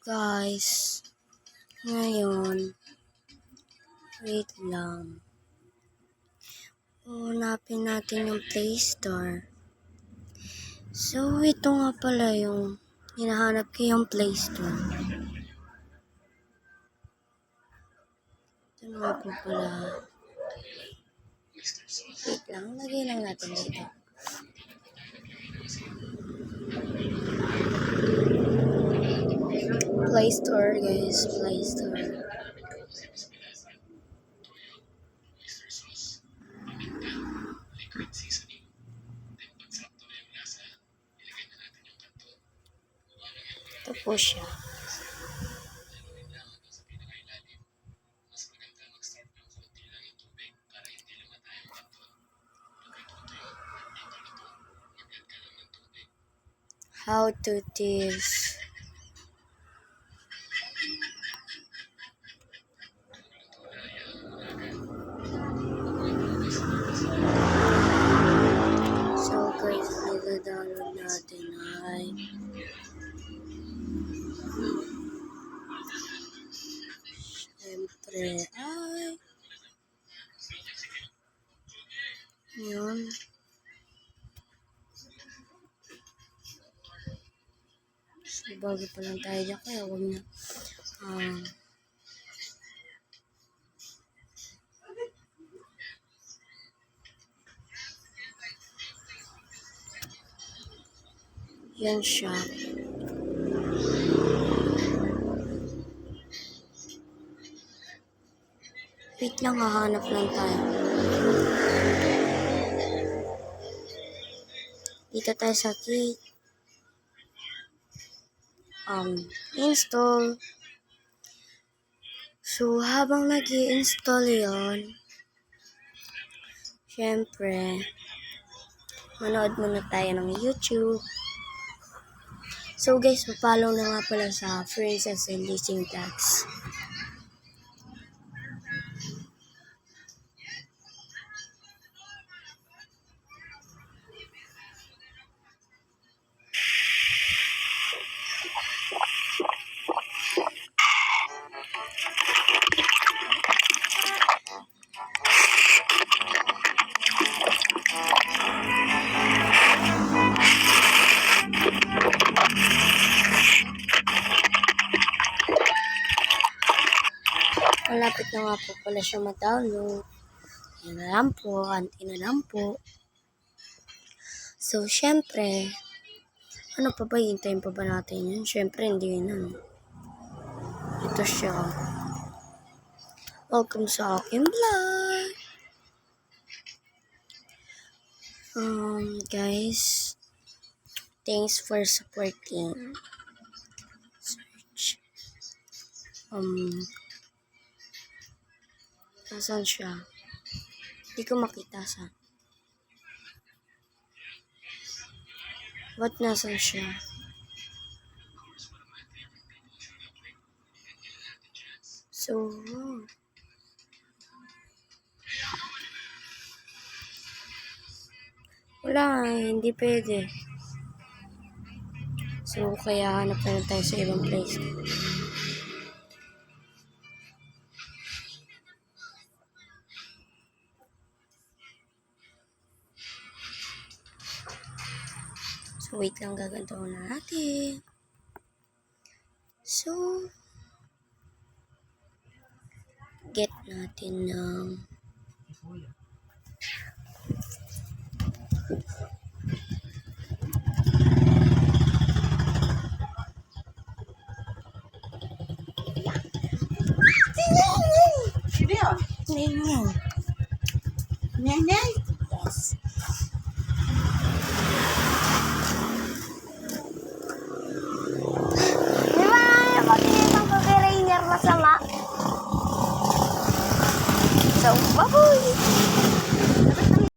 Guys, ngayon, wait lang. Hanapin natin yung Play Store. So, ito nga pala yung hinahanap ko yung Play Store. Ito nga po pala. Wait lang, lagay lang natin dito. Play Store, guys. Play Store. Ito po siya. How to this. So guys, nag-download natin ay syempre ay yun. So bago pa lang tayo dyan, kaya huwag na yan siya. Wait lang, hahanap lang tayo. Dito tayo sa key. Install. So, habang nag-i-install yon, syempre, manood muna tayo ng YouTube. So guys, follow na nga pala sa Princess and Leasing Tax. Malapit na nga po pala siya ma-download. Yan na lang po, anti na lang po. So, syempre, ano pa ba, hintayin pa ba natin yun? Syempre, hindi yun. Ito siya. Welcome sa aking vlog. Guys, thanks for supporting. Search. Nasaan siya? Hindi ko makita saan. Ba't nasaan siya? So, wala, hindi pwede. So, kaya hanap na tayo sa ibang place. So, wait lang, gaganto na natin. So, get natin ng Neng.